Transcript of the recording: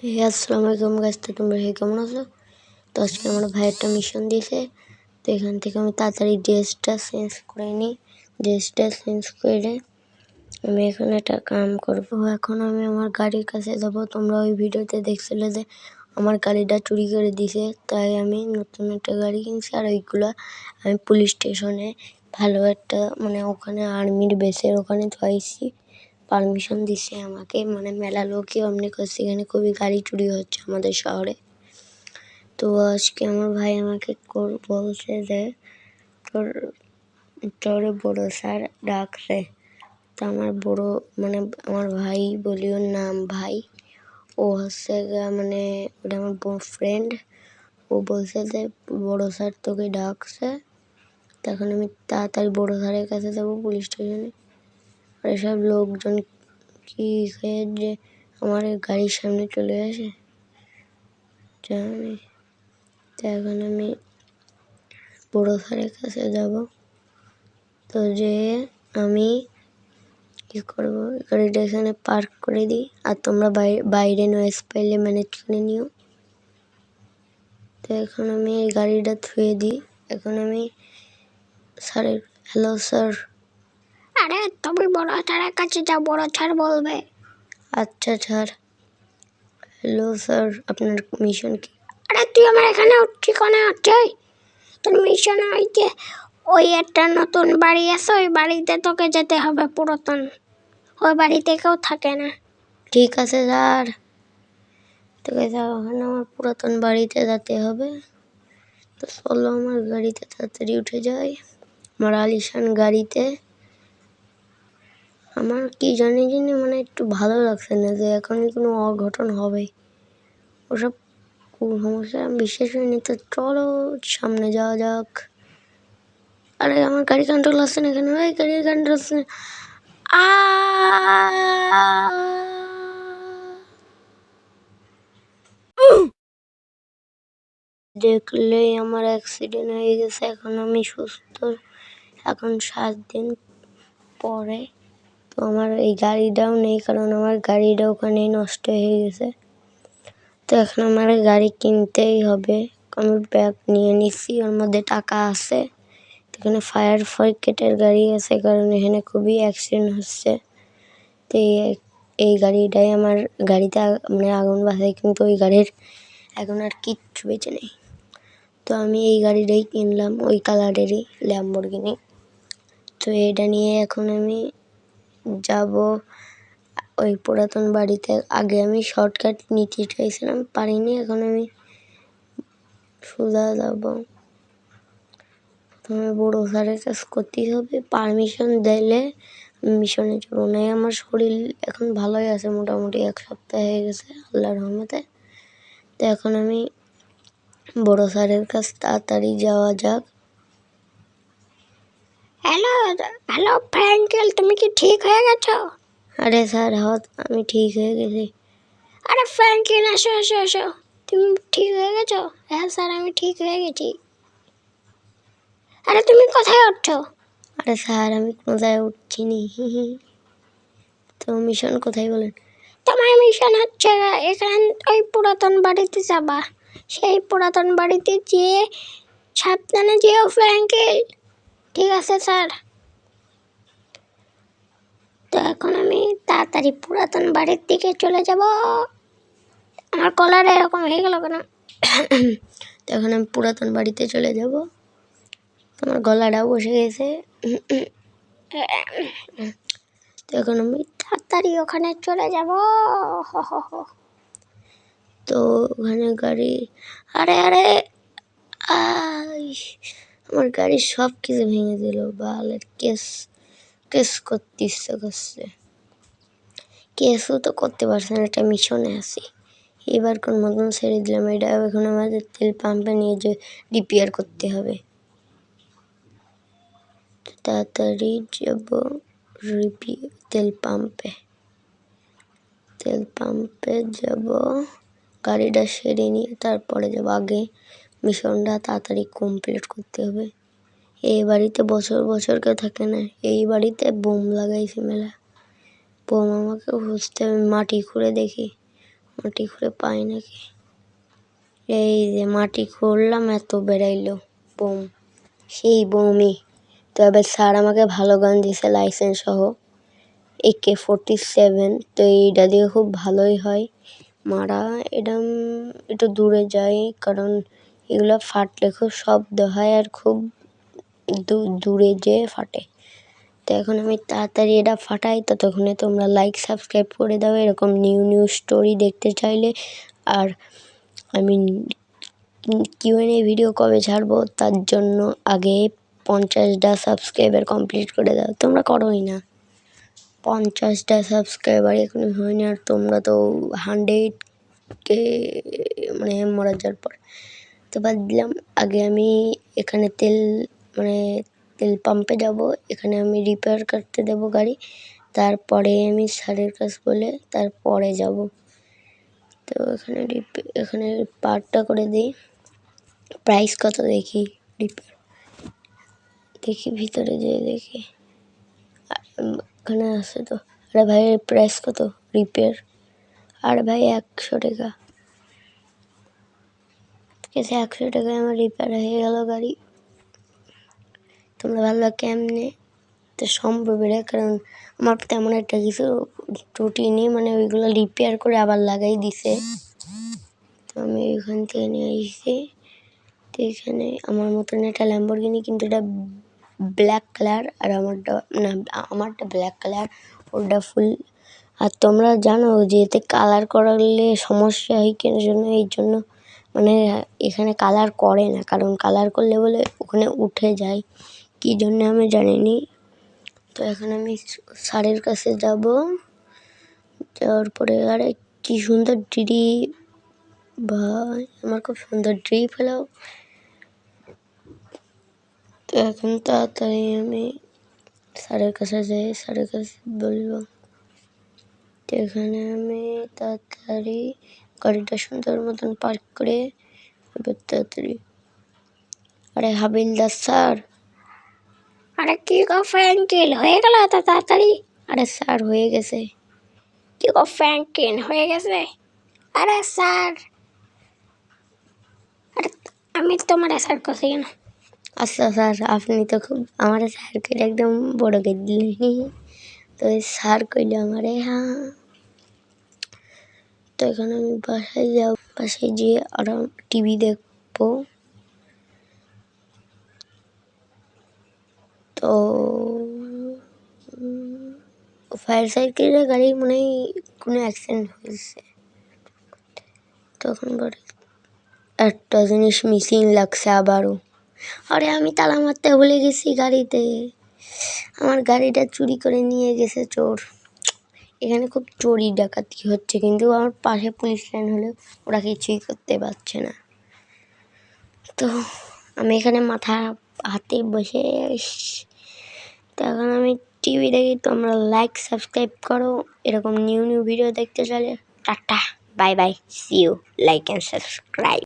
আসসালামু আলাইকুম গাইস, তো তোমরা কেমন আছো? তো আজকে আমার ভাই একটা মিশন দিয়েছে। তো এখান থেকে আমি তাড়াতাড়ি ড্রেসটা চেঞ্জ করে নিই। ড্রেসটা চেঞ্জ করে আমি এখন একটা কাম করব। এখন আমি আমার গাড়ির কাছে যাব। তোমরা ওই ভিডিওতে দেখছিলে যে আমার গাড়িটা চুরি করে দিয়েছে, তাই আমি নতুন একটা গাড়ি কিনছি। আর ওইগুলো আমি পুলিশ স্টেশনে ভালো একটা ওখানে আর্মির বেসের ওখানে থুয়েছি। পারমিশন দিছে আমাকে, মেলা লোকই অমনি করছে এখানে খুবই গাড়ি চুরি হচ্ছে আমাদের শহরে। তো আজকে আমার ভাই আমাকে বলছে যে তোর তোর বড় স্যার ডাকছে। তো আমার বড় আমার ভাই বলি ওর নাম ভাই, ও হচ্ছে ওটা আমার ফ্রেন্ড। ও বলছে যে বড় স্যার তোকে ডাকছে। তখন আমি তাড়াতাড়ি বড় স্যারের কাছে যাবো পুলিশ স্টেশনে। আর এসব লোকজন কি হয়ে যে আমার গাড়ির সামনে চলে আসে জানি। তো এখন আমি বড় স্যারের কাছে যাব। তো যে আমি কি করবো, গাড়িটা এখানে পার্ক করে দিই। আর তোমরা বাইরে নয়েজ পাইলে ম্যানেজ করে নিও। তো এখন আমি এই গাড়িটা থুয়ে দিই। এখন আমি স্যারের হ্যালো স্যার। আরে তুমি বড় স্যারের কাছে যাও, বড় স্যার বলবে। আচ্ছা স্যার। হ্যালো স্যার, আপনার মিশন কি? আরে তুই আমার এখানে ঠিকানা আছে, তোর মিশন হইতে ওই একটা নতুন বাড়ি আছে, ওই বাড়িতে তোকে যেতে হবে। পুরাতন ওই বাড়িতে কেউ থাকে না। ঠিক আছে স্যার। তোকে ওখানে আমার পুরাতন বাড়িতে যেতে হবে। তো চলো আমার গাড়িতে তাড়াতাড়ি উঠে যাই। আমার আলিশান গাড়িতে আমার কি জানি একটু ভালো লাগছে না যে এখনই কোনো অঘটন হবে। ওসব সমস্যা আমি বিশ্বাস হয়নি। তো চলো সামনে যাওয়া যাক। আরে আমার গাড়ি কন্ট্রোল আসছে না এখানে, ওই গাড়ির কন্ট্রোল আসছে না। দেখলেই আমার অ্যাক্সিডেন্ট হয়ে গেছে। এখন আমি সুস্থ, এখন 7 দিন পরে। তো আমার এই গাড়িটাও নেই, কারণ আমার গাড়িটা ওখানেই নষ্ট হয়ে গেছে। তো এখন আমার গাড়ি কিনতেই হবে। আমি ব্যাগ নিয়ে নিচ্ছি, ওর মধ্যে টাকা আছে। এখানে ফায়ার ব্রিগেডের গাড়ি আছে, কারণ এখানে খুবই অ্যাক্সিডেন্ট হচ্ছে। তো এই গাড়িটাই আমার গাড়িতে আগুন বাঁধায়, কিন্তু ওই গাড়ির এখন আর কিচ্ছু বেঁচে নেই। তো আমি এই গাড়িটাই কিনলাম, ওই কালারেরই ল্যাম্বরগিনি। তো এটা নিয়ে এখন আমি যাব ওই পুরাতন বাড়িতে। আগে আমি শর্টকাট নিতে চাইছিলাম, পারিনি। এখন আমি সোজা যাব। প্রথমে বড় স্যারের কাজ করতেই হবে, পারমিশন দিলে মিশনে যাবো। না আমার শরীর এখন ভালোই আছে, মোটামুটি 1 সপ্তাহ হয়ে গেছে আল্লাহর রহমতে। তো এখন আমি বড় স্যারের কাছ তাড়াতাড়ি যাওয়া যাক। হ্যালো হ্যালো ফ্র্যাঙ্কেল, তুমি কি ঠিক হয়ে গেছো? আরে স্যার, হ্যাঁ আমি ঠিক হয়ে গেছি। আরে ফ্র্যাঙ্কেল, আসো আসো আসো, তুমি ঠিক হয়ে গেছো? হ্যাঁ স্যার, আমি ঠিক হয়ে গেছি। আরে তুমি কোথায় উঠছো? আরে স্যার, আমি কোথায় উঠছি নি। তো মিশন কোথায় বলেন? তোমার মিশন হচ্ছে এখান ওই পুরাতন বাড়িতে যাবা। সেই পুরাতন বাড়িতে যেয়ে সাবধানে যেও ফ্র্যাঙ্কেল। ঠিক আছে স্যার। তো এখন আমি তাড়াতাড়ি পুরাতন বাড়ির দিকে চলে যাব। আমার কলার এরকম হয়ে গেল কেন? তো এখন আমি পুরাতন বাড়িতে চলে যাব। আমার গলাটাও বসে গেছে। তো এখন আমি তাড়াতাড়ি ওখানে চলে যাব। তো ওখানে গাড়ি, আরে আরে আমার গাড়ির সব কিছু ভেঙে দিল। বালের কেস কেস করতে ইচ্ছে করছে। কেসও তো করতে পারছে না, একটা মিশনে আছি। এবার কোন মতন ছেড়ে দিলাম। এটা এখন আমাদের তেল পাম্পে নিয়ে যে রিপেয়ার করতে হবে। তাড়াতাড়ি যাব তেল পাম্পে যাব। গাড়িটা সেরে নিয়ে তারপরে যাব। আগে মিশনটা তাড়াতাড়ি কমপ্লিট করতে হবে। এই বাড়িতে বছর বছর কেউ থাকে না। এই বাড়িতে বোম লাগাইছে মেলা। বোম আমাকে খুঁজতে হবে, মাটি খুঁড়ে দেখি মাটি খুঁড়ে পাই নাকি? এই যে মাটি খুঁড়লাম, এত বেরাইলো বোম, সেই বোমই। তো এবার স্যার আমাকে ভালো গান দিছে লাইসেন্স সহ, AK-47। তো এইটা দিয়ে খুব ভালোই হয় মারা। এটা একটু দূরে যাই, কারণ এগুলো ফাটলে খুব শব্দ হয় আর খুব দূরে যেয়ে ফাটে। তো এখন আমি তাড়াতাড়ি এটা ফাটাই, ততক্ষণে তোমরা লাইক সাবস্ক্রাইব করে দাও এরকম নিউ স্টোরি দেখতে চাইলে। আর আমি Q&A ভিডিও কবে ছাড়বো তার জন্য আগে 50টা সাবস্ক্রাইবার কমপ্লিট করে দাও। তোমরা করোই না, 50টা সাবস্ক্রাইবার এখনো হয়নি, আর তোমরা তো 100K মানে মরা যাওয়ার পর। তো বাদ দিলাম, আগে আমি এখানে তেল পাম্পে যাব, এখানে আমি রিপেয়ার করতে দেবো গাড়ি, তারপরে আমি স্যারের কাছ বলে তারপরে যাব। তো এখানে পার্টটা করে দিই। প্রাইস কত দেখি, রিপেয়ার দেখি, ভিতরে যেয়ে দেখি এখানে আছে তো। আরে ভাই প্রাইস কত রিপেয়ার? আর ভাই 100 টাকা। ঠিক আছে, 100 টাকায় আমার রিপেয়ার হয়ে গেল গাড়ি। তোমরা ভাবলো কেমনে? তো সম্ভব এটা, কারণ আমার তেমন একটা কিছু ত্রুটি নেই, মানে ওইগুলো রিপেয়ার করে আবার লাগাই দিছে। তো আমি এখান থেকে নিয়ে এসেছি। তো এখানে আমার মতন একটা ল্যাম্বরগিনি, কিন্তু এটা ব্ল্যাক কালার, আর আমারটা ব্ল্যাক কালার, ওটা ফুল। আর তোমরা জানো যে এতে কালার করালে সমস্যা হয় কেন জন্য? এই জন্য মানে এখানে কালার করে না, কারণ কালার করলে বলে ওখানে উঠে যায়, কী জন্য আমি জানিনি। তো এখন আমি স্যারের কাছে যাব, যাওয়ার পরে আরে কী সুন্দর ড্রিপ, ভাই আমার খুব সুন্দর ড্রিপ হলো। তো এখন তাড়াতাড়ি আমি স্যারের কাছে যাই, স্যারের কাছে বলবো। তো এখানে আমি তাড়াতাড়ি গাড়িটা সুন্দর মতন পার্ক করে এবার তাড়াতাড়ি, আরে হাবিলদার স্যার। আরে কি গো ফ্র্যাঙ্কলিন, হয়ে গেল এত তাড়াতাড়ি? আরে স্যার হয়ে গেছে। কি গো ফ্র্যাঙ্কলিন, হয়ে গেছে? আরে স্যার, আরে আমি তোমার স্যার করছি কেন? আচ্ছা স্যার, আপনি তো খুব আমার স্যার কইলে একদম বড় করে দিলেন। তো স্যার কইলে আমারে, হ্যাঁ। তো এখন আমি বাসায় যাব, বাসায় যেয়ে আরাম টিভি দেখবো। তো ফায়ার সার্ভিসের গাড়ি মনে হয় কোনো অ্যাক্সিডেন্ট হয়েছে। তখন একটা জিনিস মিসিং লাগছে আবারও। আরে আমি তালা মারতে ভুলে গেছি গাড়িতে, আমার গাড়িটা চুরি করে নিয়ে গেছে চোর। এখানে খুব চুরি ডাকাতি হচ্ছে, কিন্তু আমার পাশে পুলিশ লাইন হলে ওরা কিছুই করতে পারছে না। তো আমি এখানে মাথা হাতে বসে, তো এখন আমি টিভি দেখি। তোমরা লাইক সাবস্ক্রাইব করো এরকম নিউ ভিডিও দেখতে চাইলে। Tata, bye bye, see you, like and subscribe.